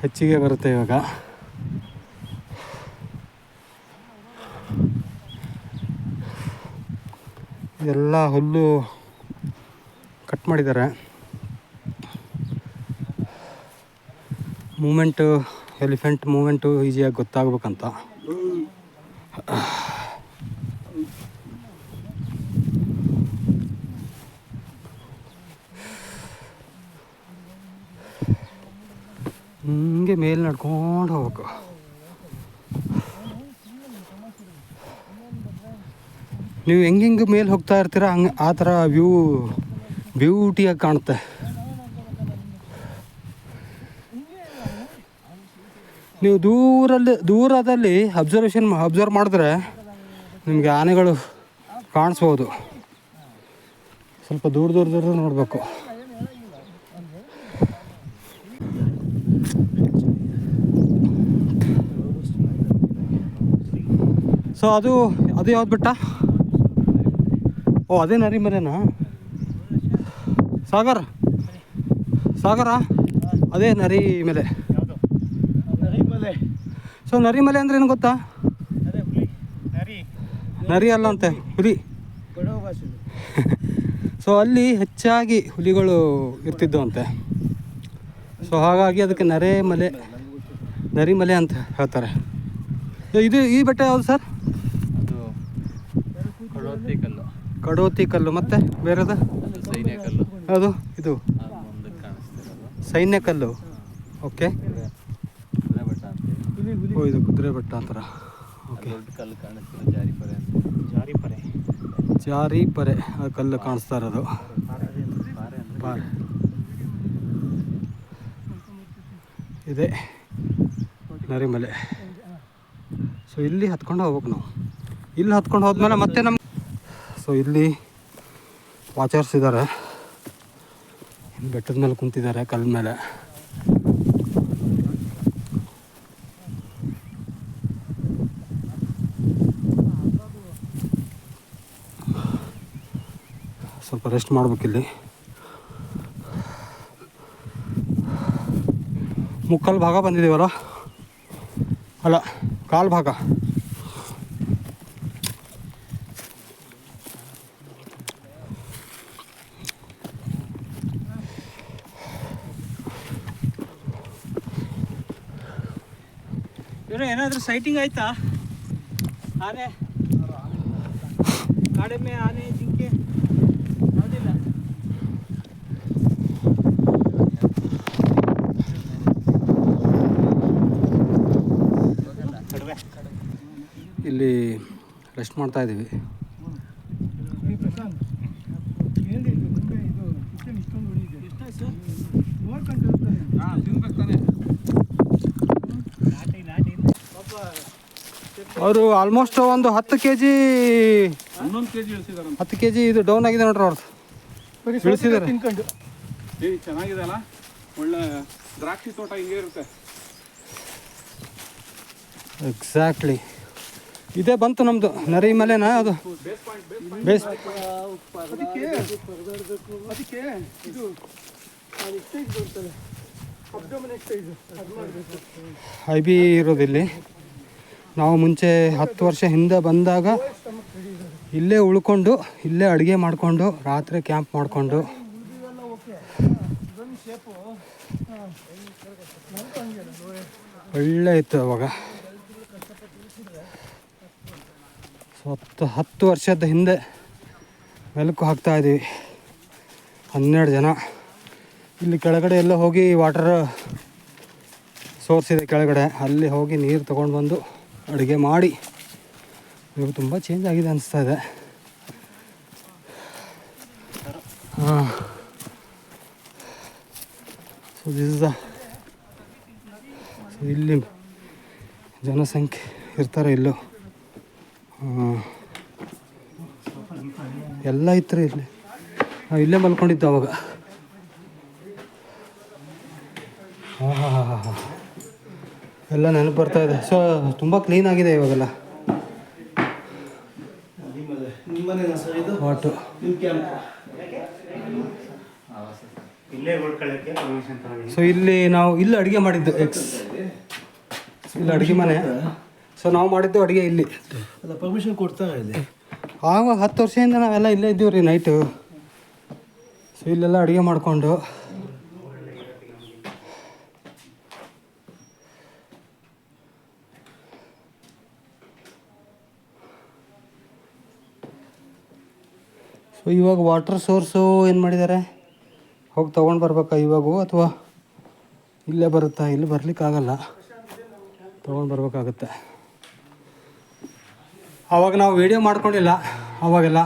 ಹೆಚ್ಚಿಗೆ ಬರುತ್ತೆ ಇವಾಗ. ಎಲ್ಲ ಹುಲ್ಲು ಕಟ್ ಮಾಡಿದ್ದಾರೆ. ಮೂಮೆಂಟು, ಎಲಿಫೆಂಟ್ ಮೂಮೆಂಟು ಈಸಿಯಾಗಿ ಗೊತ್ತಾಗ್ಬೇಕಂತ. ಹಿಂಗೆ ಮೇಲೆ ನಡ್ಕೊಂಡು ಹೋಗ್ಬೇಕು. ನೀವು ಹೆಂಗೆ ಮೇಲೆ ಹೋಗ್ತಾ ಇರ್ತೀರ ಹಂಗೆ ಆ ಥರ ಬ್ಯೂಟಿಯಾಗಿ ಕಾಣುತ್ತೆ. ನೀವು ದೂರದಲ್ಲಿ ಅಬ್ಸರ್ವ್ ಮಾಡಿದ್ರೆ ನಿಮಗೆ ಆನೆಗಳು ಕಾಣಿಸ್ಬೋದು. ಸ್ವಲ್ಪ ದೂರ ನೋಡಬೇಕು. ಸೊ ಅದು ಯಾವ್ದು ಬೆಟ್ಟ? ಓ ಅದೇ ನರಿ ಮಲೆನಾ? ಸಾಗರ ಅದೇ ನರಿ ಮಲೆ. ಯಾವುದು ನರಿಮಲೆ? ಸೊ ನರಿ ಮಲೆ ಅಂದರೆ ಏನು ಗೊತ್ತಾ? ಅದೇ ಹುಲಿ ನರಿ ನರಿ ಅಲ್ಲ ಅಂತೆ, ಹುಲಿ. ಕೊಡವ ಭಾಷೆ. ಸೊ ಅಲ್ಲಿ ಹೆಚ್ಚಾಗಿ ಹುಲಿಗಳು ಇರ್ತಿದ್ದವು ಅಂತೆ. ಸೊ ಹಾಗಾಗಿ ಅದಕ್ಕೆ ನರಿ ಮಲೆ ಅಂತ ಹೇಳ್ತಾರೆ. ಇದು ಈ ಬೆಟ್ಟ ಯಾವುದು ಸರ್? ಅದು ಕಡೋತಿ ಕಲ್ಲು. ಕಡೋತಿ ಕಲ್ಲು. ಮತ್ತು ಬೇರೆದು ಅದು ಸೈನ್ಯ ಕಲ್ಲು. ಯಾವುದು? ಇದು ಅದು ಮುಂದಕ್ಕೆ ಕಾಣಿಸ್ತಿರೋದು ಸೈನ್ಯ ಕಲ್ಲು. ಓಕೆ. ಕುದುರೆ ಬೆಟ್ಟ ಅಂತ. ಓ ಇದು ಕುದುರೆ ಬೆಟ್ಟ ಅಂತಾರ. ಓಕೆ. ದೊಡ್ಡ ಕಲ್ಲು ಕಾಣಿಸ್ತಿರೋ ಜಾರಿಪರೆ ಅಂತ. ಜಾರಿಪರೆ ಆ ಕಲ್ಲು ಕಾಣಿಸ್ತಾ ಇರೋದು. ಪಾರೆ ಇದೆ ನರಿಮಲೆ. ಸೊ ಇಲ್ಲಿ ಹತ್ಕೊಂಡು ಹೋಗ್ಬೇಕು ನಾವು. ಇಲ್ಲಿ ಹತ್ಕೊಂಡು ಹೋದ್ಮೇಲೆ ಮತ್ತೆ ನಮ್ಮ ಸೊ ಇಲ್ಲಿ ವಾಚರ್ಸ್ ಇದ್ದಾರೆ. ಇಲ್ಲಿ ಬೆಟ್ಟದ ಮೇಲೆ ಕುಂತಿದ್ದಾರೆ ಕಲ್ಲು ಮೇಲೆ. ಸ್ವಲ್ಪ ರೆಸ್ಟ್ ಮಾಡ್ಬೇಕಿಲ್ಲಿ. ಮುಕ್ಕಾಲು ಭಾಗ ಬಂದಿದ್ದೀವಲ್ಲ, ಅಲ್ಲ ಕಾಲು ಭಾಗ. ಏನಾದರೂ ಸೈಟಿಂಗ್ ಆಯ್ತಾ? ಆನೆ, ಕಾಡೆಮ್ಮೆ, ಆನೆ, ಜಿಂಕೆ ಯಾವುದಿಲ್ಲ? ಇಲ್ಲಿ ರೆಸ್ಟ್ ಮಾಡ್ತಾ ಇದ್ದೀವಿ. ಪ್ರಶಾಂತ್ ಏನಿದೆ ಇದು ಮುಂದೆ ಇದು ಕಿಚನ್ ಇಷ್ಟೊಂದು ಹೊಡಿದೆ. ಎಷ್ಟಾಯ್ತು ಸರ್? ನೋಡ್ಕೊಂಡು ಹೋಗ್ತಾರೆ. ತಿನ್ಬೇಕು ತಾನೆ. ಅವರು ಆಲ್ಮೋಸ್ಟ್ ಒಂದು 10 kg 11 kg ಇಳಿಸಿದಾರೆ. 10 kg ಇದು ಡೌನ್ ಆಗಿದೆ ನೋಡ್ರಿ ಅವ್ರದ್ದು. ಬರೀ ಇಳಿಸಿದ್ದಾರೆ. ತಿನ್ಕೊಂಡು ಚೆನ್ನಾಗಿದೆ ಅಲ್ಲ, ಒಳ್ಳೆ ದ್ರಾಕ್ಷಿ ತೋಟ ಹಿಂಗೆ ಇರುತ್ತೆ. ಎಕ್ಸಾಕ್ಟ್ಲಿ ಇದೇ ಬಂತು ನಮ್ಮದು ನರಿ ಮಲೆನಾ ಅದು ಬೇಸ್. ಅದಕ್ಕೆ ಇದು ಎಕ್ಸೈಸ್ ಬರ್ತದೆ, ಅಬ್ಡೋಮನ್ ಎಕ್ಸೈಸ್ ಅದು ಮಾಡಬೇಕು. ಐ ಬಿ ಇರೋದಿಲ್ಲಿ. ನಾವು ಮುಂಚೆ 10 ವರ್ಷ ಹಿಂದೆ ಬಂದಾಗ ಇಲ್ಲೇ ಉಳ್ಕೊಂಡು ಇಲ್ಲೇ ಅಡುಗೆ ಮಾಡಿಕೊಂಡು ರಾತ್ರಿ ಕ್ಯಾಂಪ್ ಮಾಡಿಕೊಂಡು ಒಳ್ಳೆ ಇತ್ತು ಅವಾಗ. ಸೊ 10 ವರ್ಷದ ಹಿಂದೆ ಮೆಲುಕು ಹಾಕ್ತಾಯಿದ್ದೀವಿ 12 ಜನ. ಇಲ್ಲಿ ಕೆಳಗಡೆ ಎಲ್ಲ ಹೋಗಿ ವಾಟರ್ ಸೋರ್ಸ್ ಇದೆ ಕೆಳಗಡೆ, ಅಲ್ಲಿ ಹೋಗಿ ನೀರು ತೊಗೊಂಡು ಬಂದು ಅಡುಗೆ ಮಾಡಿ. ಇವಾಗ ತುಂಬ ಚೇಂಜ್ ಆಗಿದೆ ಅನಿಸ್ತಾ ಇದೆ. ಹಾಂ, ಸೊ ದಿಸ್ ಇಸ್ ಸೊ ಇಲ್ಲಿ ಜನಸಂಖ್ಯೆ ಇರ್ತಾರೆ ಇಲ್ಲೂ. ಎಲ್ಲ ಇತ್ತು ಇಲ್ಲಿ. ನಾವು ಇಲ್ಲೇ ಮಲ್ಕೊಂಡಿದ್ದು ಅವಾಗ. ಹಾಂ ಹಾಂ ಹಾಂ ಹಾಂ ಎಲ್ಲ ನೆನಪು ಬರ್ತಾ ಇದೆ. ಸೊ ತುಂಬ ಕ್ಲೀನ್ ಆಗಿದೆ ಇವಾಗೆಲ್ಲ. ವಾಟು ಸೊ ಇಲ್ಲಿ ನಾವು ಇಲ್ಲಿ ಅಡುಗೆ ಮಾಡಿದ್ದು ಇಲ್ಲಿ ಅಡುಗೆ ಮನೆ. ಸೊ ನಾವು ಮಾಡಿದ್ದು ಅಡುಗೆ ಇಲ್ಲಿ. ಪರ್ಮಿಷನ್ ಕೊಡ್ತಾರೆ ಇಲ್ಲಿ. ಆವಾಗ 10 ವರ್ಷದಿಂದ ನಾವೆಲ್ಲ ಇಲ್ಲೇ ಇದ್ದೀವಿ ರೀ ನೈಟು. ಸೊ ಇಲ್ಲೆಲ್ಲ ಅಡುಗೆ ಮಾಡಿಕೊಂಡು ಸೊ ಇವಾಗ ವಾಟರ್ ಸೋರ್ಸು ಏನು ಮಾಡಿದ್ದಾರೆ, ಹೋಗಿ ತೊಗೊಂಡು ಬರ್ಬೇಕಾ ಇವಾಗೂ ಅಥವಾ ಇಲ್ಲೇ ಬರುತ್ತಾ? ಇಲ್ಲಿ ಬರಲಿಕ್ಕಾಗಲ್ಲ, ತೊಗೊಂಡು ಬರ್ಬೇಕಾಗತ್ತೆ. ಆವಾಗ ನಾವು ವೀಡಿಯೋ ಮಾಡ್ಕೊಂಡಿಲ್ಲ ಅವಾಗೆಲ್ಲ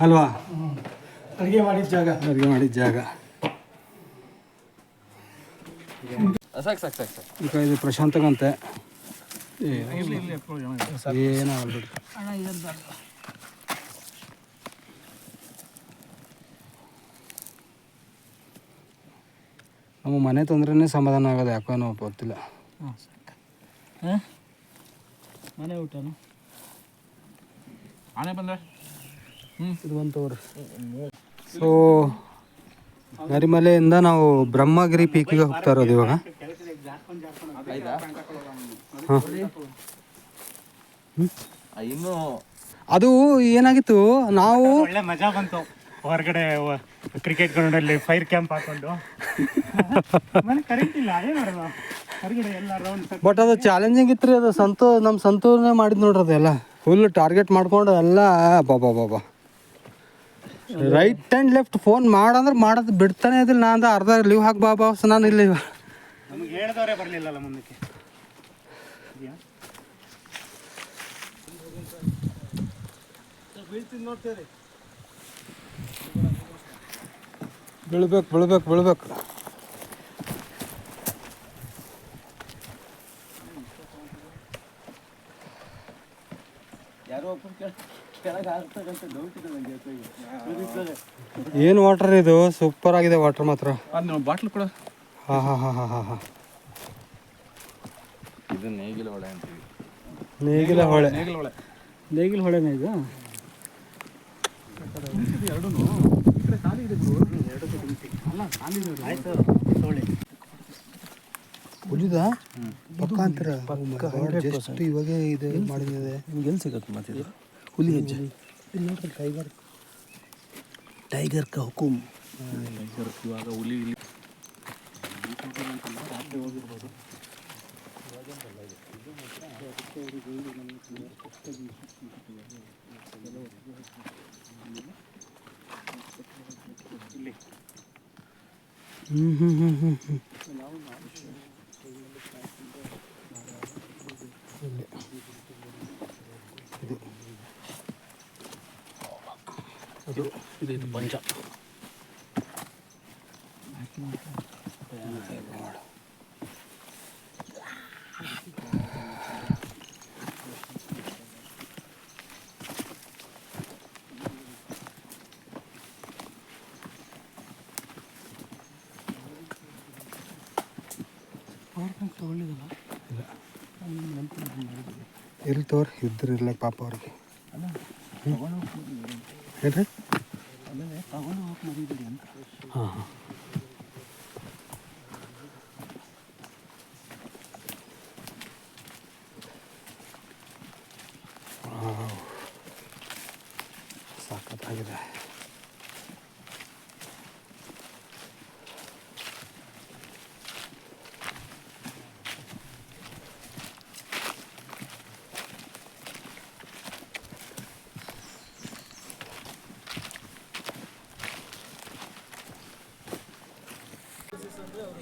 ಅಲ್ವಾ? ಅಡುಗೆ ಮಾಡಿದ ಜಾಗ ಸಾಕು ಈಗ ಇದು ಪ್ರಶಾಂತಗಂತೆ ಏನಾಗಲ್ಲ ಬಿಡಿ. ನಮ್ಮ ಮನೆ ತೊಂದ್ರೇ ಸಮಾಧಾನ ಆಗೋದು ಯಾಕೋ ನಾವು ಗೊತ್ತಿಲ್ಲ. ಮನೆ ಊಟನು ಆನೆ ಬಂದ್ರೆ ಇದು ಒಂದು ತೋರಿ. ಸೊ ನರಿಮಲೆಯಿಂದ ನಾವು ಬ್ರಹ್ಮಗಿರಿ ಪೀಕಿಗೆ ಹೋಗ್ತಾ ಇರೋದು ಇವಾಗ. ಇನ್ನು ಅದು ಏನಾಗಿತ್ತು, ನಾವು ಒಳ್ಳೆ ಮಜಾ ಬಂತು ಹೊರಗಡೆ ಕ್ರಿಕೆಟ್ ಗ್ರೌಂಡಲ್ಲಿ ಫೈರ್ ಕ್ಯಾಂಪ್ ಹಾಕೊಂಡು. ಕರೆಂಟ್ ಇಲ್ಲ, ಅದೇ ಮಾಡೋದು ಹೊರಗಡೆ ಎಲ್ಲ ರೌಂಡ್. ಬಟ್ ಅದು ಚಾಲೆಂಜಿಂಗ್ ಇತ್ತು ರೀ. ಅದು ನಮ್ಮ ಸಂತೂರ್ನೇ ಮಾಡಿದ್ ನೋಡ್ರಿ ಅದೆಲ್ಲ. ಫುಲ್ ಟಾರ್ಗೆಟ್ ಮಾಡ್ಕೊಂಡು ಎಲ್ಲ ಬಾಬಾ ರೈಟ್ ಆ್ಯಂಡ್ ಲೆಫ್ಟ್ ಫೋನ್ ಮಾಡಂದ್ರೆ ಮಾಡೋದು ಬಿಡ್ತಾನೆ ಇದಿಲ್ಲ. ನಾನು ಅರ್ಧ ಲೀವ್ ಹಾಕಿ ಬಾಬಾ ನಾನು ಇಲ್ಲಿ ನಮಗೆ ಹೇಳಿದವರೇ ಬರಲಿಲ್ಲಲ್ಲ ಮುಂದಕ್ಕೆ. ಬೀಳ್ಬೇಕು. ಏನು ವಾಟರ್ ಇದು, ಸೂಪರ್ ಆಗಿದೆ ವಾಟರ್ ಮಾತ್ರ. ಬಾಟ್ಲು ಕೂಡ ಹಾ. ಇದು ನೇಗಿಲ ಹೊಳೆ ಅಂತೀವಿ. ನೇಗಿಲ ಹೊಳೆ. ನೇಗಿಲ ಹೊಳೆನೇ ಇದು. ಹುಲಿದ ಪಕ್ಕ ಅಂತೀರ? ಜಸ್ಟ್ ಇವಾಗ ಇದು ಮಾಡಿದೆ. ನಿಮ್ಗೆ ಎಲ್ಲಿ ಸಿಗುತ್ತೆ ಮತ್ತೆ ಇದು ಹುಲಿ ಹೆಜ್ಜೆ? ಇಲ್ಲಿ ನೋಡ್ರಿ ಟೈಗರ್ ಕಾ ಹುಕುಮ್. ಇವಾಗ ಹುಲಿ ರಾತ್ರಿ ಹೋಗಿರ್ಬೋದು. ಇದು ಪಂಚ. ಇರ್ಲಿ ತೋರಿ, ಇದ್ರ ಇರ್ಲಕ್ಕ ಪಾಪ ಅವ್ರಿಗೆ. ಹೇಳ್ರಿ. ಹಾಂ ಸಾಕತ್ತಾಗಿದೆ.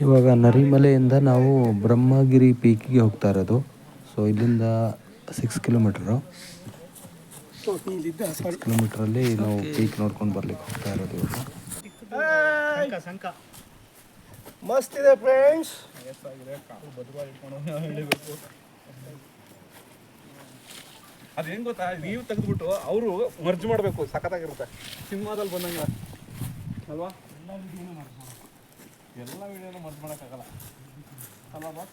ಇವಾಗ ನರಿಮಲೆಯಿಂದ ನಾವು ಬ್ರಹ್ಮಗಿರಿ ಪೀಕಿಗೆ ಹೋಗ್ತಾ ಇರೋದು. ಸೊ ಇಲ್ಲಿಂದ 6 ಕಿಲೋಮೀಟ್ರು. 6 ಕಿಲೋಮೀಟ್ರಲ್ಲಿ ನಾವು ಪೀಕ್ ನೋಡ್ಕೊಂಡು ಬರ್ಲಿಕ್ಕೆ ಹೋಗ್ತಾ ಇರೋದು ಇವಾಗ. ಮಸ್ತ್ ಇದೆ ಫ್ರೆಂಡ್ಸ್. ಅದು ಹೆಂಗ್ ಗೊತ್ತಾ, ನೀವು ತೆಗೆದ್ಬಿಟ್ಟು ಅವರು ಮರ್ಜ್ ಮಾಡಬೇಕು. ಸಖತ್ತಾಗಿರುತ್ತೆ. ಸಿನಿಮಾದಲ್ಲಿ ಬಂದಂಗ ಅಲ್ವಾ? ಎಲ್ಲ ವಿಡಿಯೋನ ಮರ್ಜ್ ಮಾಡೋಕ್ಕಾಗಲ್ಲ ಅಲ್ವಾ?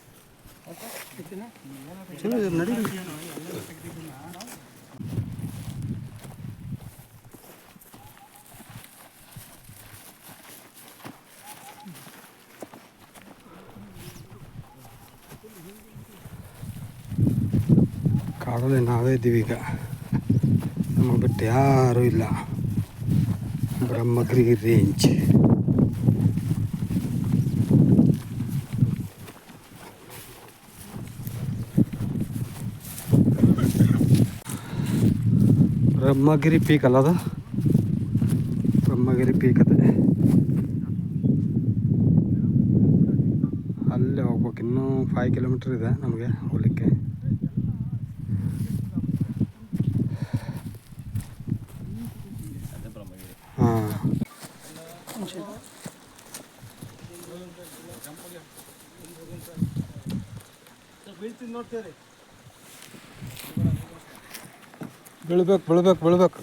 ಕಾಡಲ್ಲಿ ನಾವೇ ಇದ್ದೀವಿ ಈಗ. ನಮಗೆ ಬಿಟ್ಟು ಯಾರೂ ಇಲ್ಲ. ಬ್ರಹ್ಮಗಿರಿ ರೇಂಜ್. ಬ್ರಹ್ಮಗಿರಿ ಪೀಕ್ ಅಲ್ಲ ಅದು? ಬ್ರಹ್ಮಗಿರಿ ಪೀಕ್ ಅದೇ. ಅಲ್ಲೇ ಹೋಗ್ಬೇಕು. ಇನ್ನೂ 5 ಕಿಲೋಮೀಟ್ರ್ ಇದೆ ನಮಗೆ ಹೋಗ್ಲಿಕ್ಕೆ. ಹಾಂ, ಬೀಳ್ಬೇಕು.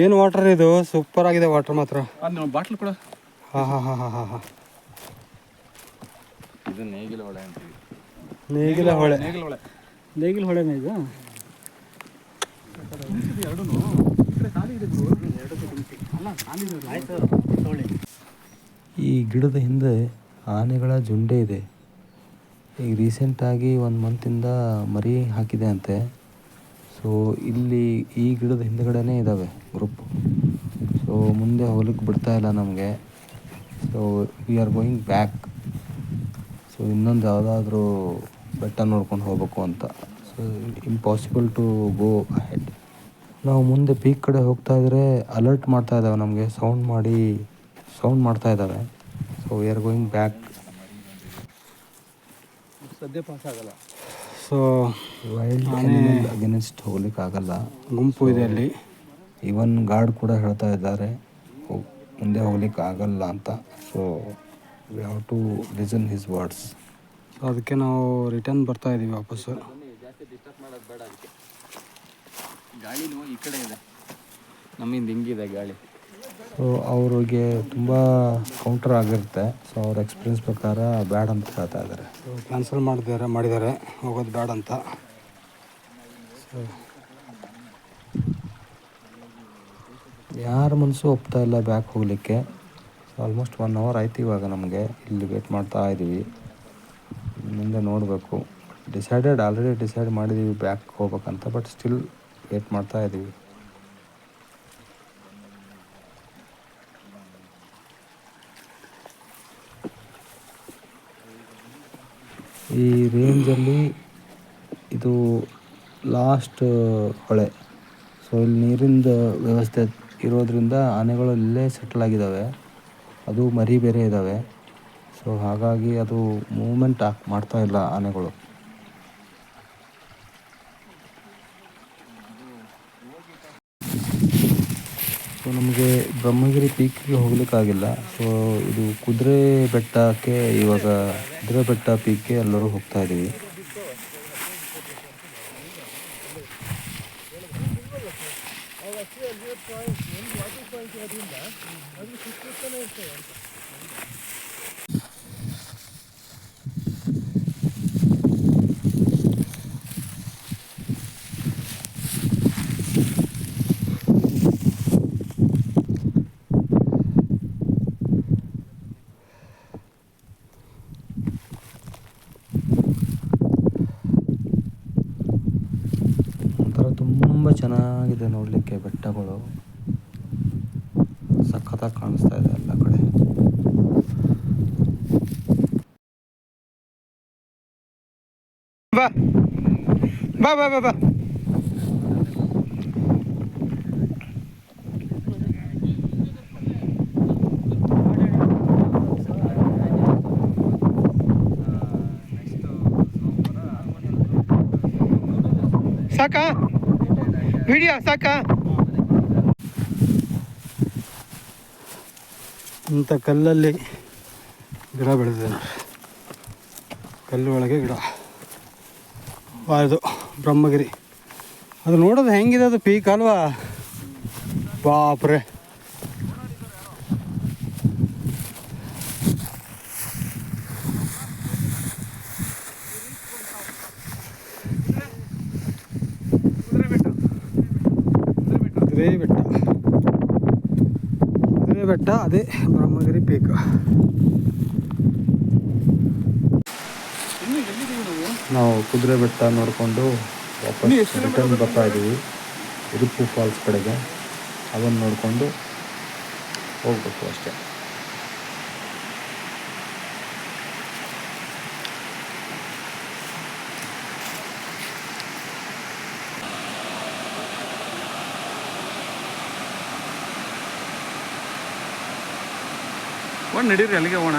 ಏನು ವಾಟರ್ ಇದು, ಸೂಪರ್ ಆಗಿದೆ ವಾಟರ್ ಮಾತ್ರ. ಬಾಟ್ಲು ಕೂಡ ಹಾಂ ಹಾಂ ಹಾಂ ಹಾಂ ಹಾಂ ಹಾಂ ಇದು ನೇಗಿಲ ಹೊಳೆ ಅಂತೀವಿ. ನೇಗಿಲ ಹೊಳೆ. ನೇಗಿಲ ಹೊಳೆನ ಇದು? ಈ ಗಿಡದ ಹಿಂದೆ ಆನೆಗಳ ಜುಂಡೆ ಇದೆ. ಈಗ ರೀಸೆಂಟಾಗಿ 1 ಮಂತಿಂದ ಮರಿ ಹಾಕಿದೆ ಅಂತೆ. ಸೊ ಇಲ್ಲಿ ಈ ಗಿಡದ ಹಿಂದುಗಡೆನೇ ಇದ್ದಾವೆ ಗ್ರೂಪ್. ಸೊ ಮುಂದೆ ಹೋಗ್ಲಿಕ್ಕೆ ಬಿಡ್ತಾ ಇಲ್ಲ ನಮಗೆ. So we are going back. So ಇನ್ನೊಂದು ಯಾವುದಾದ್ರೂ ಬೆಟ್ಟ ನೋಡ್ಕೊಂಡು ಹೋಗ್ಬೇಕು ಅಂತ. So impossible to go ahead. ನಾವು ಮುಂದೆ ಪೀಕ್ ಕಡೆ ಹೋಗ್ತಾ ಇದ್ದರೆ ಅಲರ್ಟ್ ಮಾಡ್ತಾ ಇದ್ದಾವೆ ನಮಗೆ, ಸೌಂಡ್ ಮಾಡ್ತಾ ಇದ್ದಾವೆ. So we are going back. ಸದ್ಯ ಪಾಸ್ ಆಗಲ್ಲ. ಸೊ ವೈಲ್ಡ್ ಅನಿಮಲ್ ಅಗೇನೆಸ್ಟ್ ಹೋಗ್ಲಿಕ್ಕೆ ಆಗಲ್ಲ, ಗುಂಪು ಇದೆ ಅಲ್ಲಿ. ಈವನ್ ಗಾರ್ಡ್ ಕೂಡ ಹೇಳ್ತಾ ಇದ್ದಾರೆ ಮುಂದೆ ಹೋಗ್ಲಿಕ್ಕೆ ಆಗಲ್ಲ ಅಂತ. So we have to listen his words. So ಅದಕ್ಕೆ ನಾವು ರಿಟರ್ನ್ ಬರ್ತಾ ಇದ್ದೀವಿ ವಾಪಸ್ಸು. ಜಾಸ್ತಿ ಡಿಸ್ಟರ್ಬ್ ಮಾಡೋದು ಬೇಡ ಅದಕ್ಕೆ. ಗಾಳಿನೂ ಈ ಕಡೆ ಇದೆ, ನಮ್ಮಿಂದ ಹಿಂಗಿದೆ ಗಾಳಿ. ಸೊ ಅವ್ರಿಗೆ ತುಂಬ ಕೌಂಟರ್ ಆಗಿರುತ್ತೆ. ಸೊ ಅವ್ರ ಎಕ್ಸ್ಪೀರಿಯನ್ಸ್ ಪ್ರಕಾರ ಬ್ಯಾಡ್ ಅಂತ ಹೇಳ್ತಾ ಇದ್ದಾರೆ. ಸೊ ಕ್ಯಾನ್ಸಲ್ ಮಾಡಿದ್ದಾರೆ ಹೋಗೋದು ಬೇಡ ಅಂತ. ಸೊ ಯಾರ ಮನಸ್ಸು ಒಪ್ತಾ ಇಲ್ಲ ಬ್ಯಾಕ್ ಹೋಗಲಿಕ್ಕೆ. ಸೊ ಆಲ್ಮೋಸ್ಟ್ 1 hour ಆಯ್ತು ಇವಾಗ ನಮಗೆ ಇಲ್ಲಿ ವೇಟ್ ಮಾಡ್ತಾ ಇದ್ದೀವಿ. ಮುಂದೆ ನೋಡಬೇಕು. ಆಲ್ರೆಡಿ ಡಿಸೈಡ್ ಮಾಡಿದ್ದೀವಿ ಬ್ಯಾಕ್ ಹೋಗ್ಬೇಕಂತ, ಬಟ್ ಸ್ಟಿಲ್ ವೇಟ್ ಮಾಡ್ತಾ ಇದ್ದೀವಿ. ಈ ರೇಂಜಲ್ಲಿ ಇದು ಲಾಸ್ಟ್ ಹೊಳೆ. ಸೊ ಇಲ್ಲಿ ನೀರಿಂದ ವ್ಯವಸ್ಥೆ ಇರೋದ್ರಿಂದ ಆನೆಗಳು ಇಲ್ಲೇ ಸೆಟಲ್ ಆಗಿದ್ದಾವೆ. ಅದು ಮರಿ ಬೇರೆ ಇದ್ದಾವೆ. ಸೊ ಹಾಗಾಗಿ ಅದು ಮೂವ್ಮೆಂಟ್ ಮಾಡ್ತಾ ಇಲ್ಲ ಆನೆಗಳು. ಸೊ ನಮಗೆ ಬ್ರಹ್ಮಗಿರಿ ಪೀಕಿಗೆ ಹೋಗ್ಲಿಕ್ಕಾಗಿಲ್ಲ. ಸೊ ಇದು ಕುದುರೆ ಬೆಟ್ಟಕ್ಕೆ ಇವಾಗ ಕುದುರೆ ಬೆಟ್ಟ ಪೀಕ್ಗೆ ಎಲ್ಲರೂ ಹೋಗ್ತಾ ಇದ್ದೀವಿ. ಒಂಥರ ತುಂಬ ಚೆನ್ನಾಗಿದೆ ನೋಡಲಿಕ್ಕೆ. ಬೆಟ್ಟಗಳು ಸಖತ್ತಾಗಿ ಕಾಣಿಸ್ತಾ ಇದೆ ಎಲ್ಲ ಕಡೆ. ಬಾ ಬಾ ಬಾ ಬಾ ಬಾ ಸಾಕಾ ವಿಡಿಯೋ ಸಾಕಾ? ಇಂಥ ಕಲ್ಲಲ್ಲಿ ಗಿಡ ಬೆಳೆದಿದೆ. ಕಲ್ಲು ಒಳಗೆ ಗಿಡ. ಅದು ಬ್ರಹ್ಮಗಿರಿ. ಅದು ನೋಡೋದು ಹೆಂಗಿದೆ, ಅದು ಪೀಕ್ ಅಲ್ವಾ? ಬಾಪ್ರೆ. ಕುದುರೆ ಬೆಟ್ಟ ಅದೇ ಬ್ರಹ್ಮಗಿರಿ ಪೀಕ್. ನಾವು ಕುದುರೆ ಬೆಟ್ಟ ನೋಡಿಕೊಂಡು ವಾಪಸ್ ರಿಟರ್ನ್ ಬರ್ತಾ ಇದ್ದೀವಿ ಇರುಪ್ಪು ಫಾಲ್ಸ್ ಕಡೆಗೆ. ಅದನ್ನು ನೋಡಿಕೊಂಡು ಹೋಗ್ಬೇಕು ಅಷ್ಟೇ. ನಡೀರಿ ಅಲ್ಲಿಗೆ ಹೋಗೋಣ.